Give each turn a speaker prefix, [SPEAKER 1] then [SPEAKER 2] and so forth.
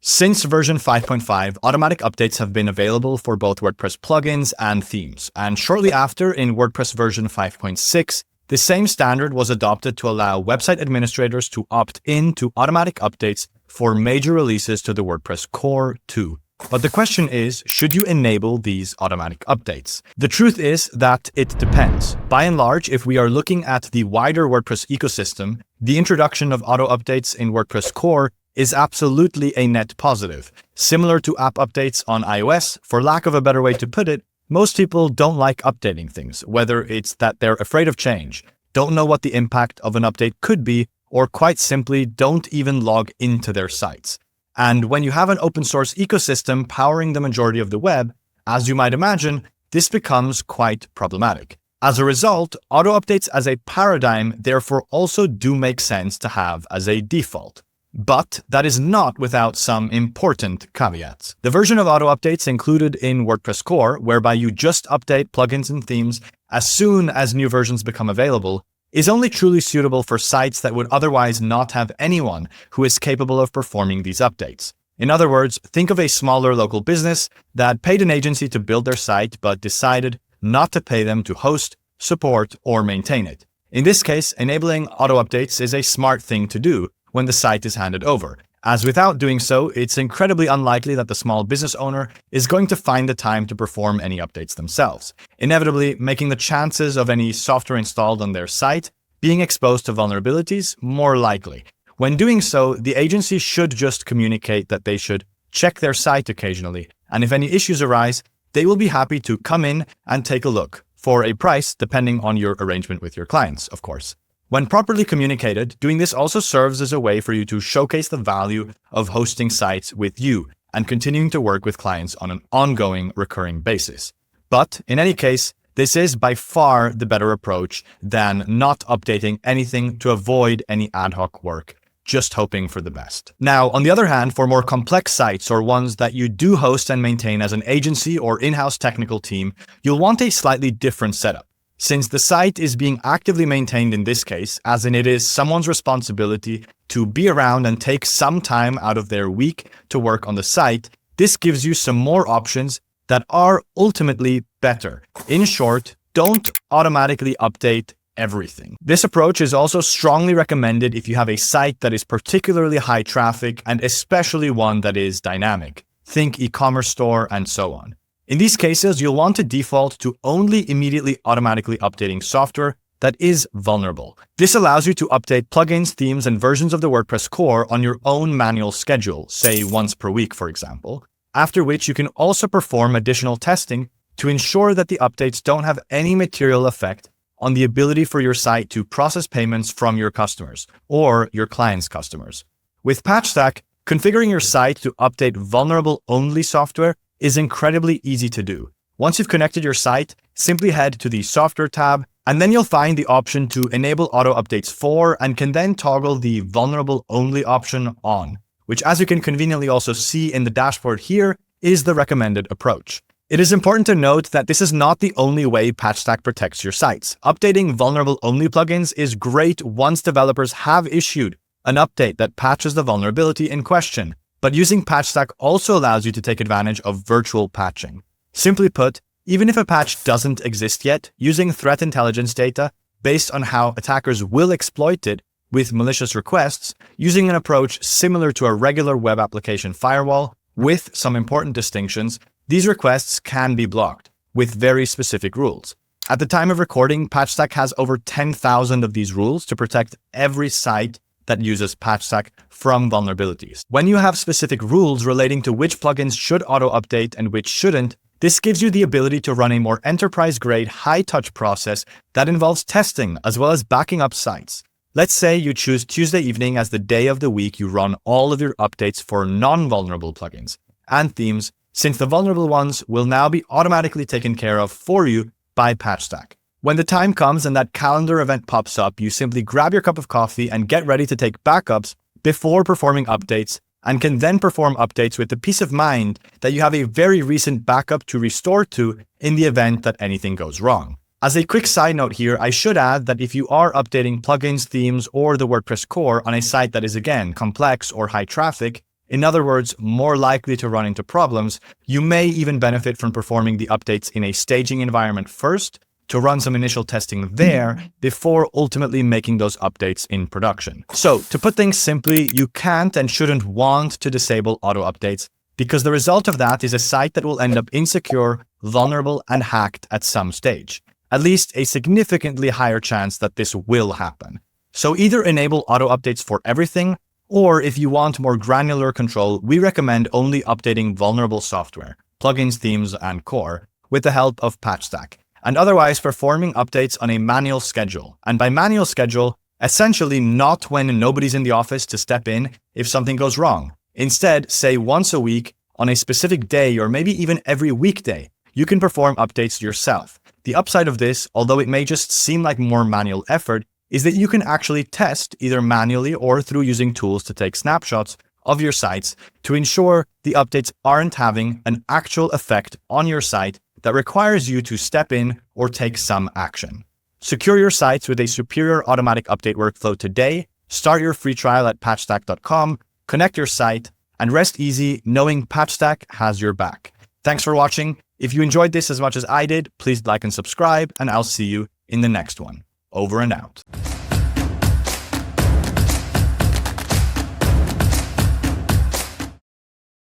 [SPEAKER 1] Since version 5.5, automatic updates have been available for both WordPress plugins and themes, and shortly after, in WordPress version 5.6, the same standard was adopted to allow website administrators to opt in to automatic updates for major releases to the WordPress core too. But the question is, should you enable these automatic updates? The truth is that it depends. By and large, if we are looking at the wider WordPress ecosystem, the introduction of auto updates in WordPress core is absolutely a net positive. Similar to app updates on iOS, for lack of a better way to put it, most people don't like updating things, whether it's that they're afraid of change, don't know what the impact of an update could be, or quite simply don't even log into their sites. And when you have an open source ecosystem powering the majority of the web, as you might imagine, this becomes quite problematic. As a result, auto updates as a paradigm therefore also do make sense to have as a default. But that is not without some important caveats. The version of auto updates included in WordPress core, whereby you just update plugins and themes as soon as new versions become available, is only truly suitable for sites that would otherwise not have anyone who is capable of performing these updates. In other words, think of a smaller local business that paid an agency to build their site but decided not to pay them to host, support, or maintain it. In this case, enabling auto updates is a smart thing to do when the site is handed over, as without doing so, it's incredibly unlikely that the small business owner is going to find the time to perform any updates themselves, inevitably making the chances of any software installed on their site being exposed to vulnerabilities more likely. When doing so, the agency should just communicate that they should check their site occasionally, and if any issues arise, they will be happy to come in and take a look, for a price depending on your arrangement with your clients, of course. When properly communicated, doing this also serves as a way for you to showcase the value of hosting sites with you and continuing to work with clients on an ongoing, recurring basis. But in any case, this is by far the better approach than not updating anything to avoid any ad hoc work, just hoping for the best. Now, on the other hand, for more complex sites or ones that you do host and maintain as an agency or in-house technical team, you'll want a slightly different setup. Since the site is being actively maintained in this case, as in it is someone's responsibility to be around and take some time out of their week to work on the site, this gives you some more options that are ultimately better. In short, don't automatically update everything. This approach is also strongly recommended if you have a site that is particularly high traffic and especially one that is dynamic. Think e-commerce store and so on. In these cases, you'll want to default to only immediately automatically updating software that is vulnerable. This allows you to update plugins, themes, and versions of the WordPress core on your own manual schedule, say once per week, for example, after which you can also perform additional testing to ensure that the updates don't have any material effect on the ability for your site to process payments from your customers or your clients' customers. With PatchStack, configuring your site to update vulnerable-only software is incredibly easy to do. Once you've connected your site, simply head to the Software tab, and then you'll find the option to enable auto updates for, and can then toggle the vulnerable only option on, which, as you can conveniently also see in the dashboard here, is the recommended approach. It is important to note that this is not the only way PatchStack protects your sites. Updating vulnerable only plugins is great once developers have issued an update that patches the vulnerability in question. But using PatchStack also allows you to take advantage of virtual patching. Simply put, even if a patch doesn't exist yet, using threat intelligence data based on how attackers will exploit it with malicious requests, using an approach similar to a regular web application firewall with some important distinctions, these requests can be blocked with very specific rules. At the time of recording, PatchStack has over 10,000 of these rules to protect every site that uses PatchStack from vulnerabilities. When you have specific rules relating to which plugins should auto-update and which shouldn't, this gives you the ability to run a more enterprise-grade, high-touch process that involves testing as well as backing up sites. Let's say you choose Tuesday evening as the day of the week you run all of your updates for non-vulnerable plugins and themes, since the vulnerable ones will now be automatically taken care of for you by PatchStack. When the time comes and that calendar event pops up, you simply grab your cup of coffee and get ready to take backups before performing updates, and can then perform updates with the peace of mind that you have a very recent backup to restore to in the event that anything goes wrong. As a quick side note here, I should add that if you are updating plugins, themes, or the WordPress core on a site that is again complex or high traffic, in other words, more likely to run into problems, you may even benefit from performing the updates in a staging environment first to run some initial testing there before ultimately making those updates in production. So, to put things simply, you can't and shouldn't want to disable auto updates because the result of that is a site that will end up insecure, vulnerable, and hacked at some stage. At least a significantly higher chance that this will happen. So either enable auto updates for everything, or if you want more granular control, we recommend only updating vulnerable software, plugins, themes, and core, with the help of PatchStack, and otherwise performing updates on a manual schedule. And by manual schedule, essentially not when nobody's in the office to step in if something goes wrong. Instead, say once a week, on a specific day, or maybe even every weekday, you can perform updates yourself. The upside of this, although it may just seem like more manual effort, is that you can actually test either manually or through using tools to take snapshots of your sites to ensure the updates aren't having an actual effect on your site that requires you to step in or take some action. Secure your sites with a superior automatic update workflow today. Start your free trial at patchstack.com, connect your site, and rest easy knowing PatchStack has your back. Thanks for watching. If you enjoyed this as much as I did, please like and subscribe, and I'll see you in the next one. Over and out.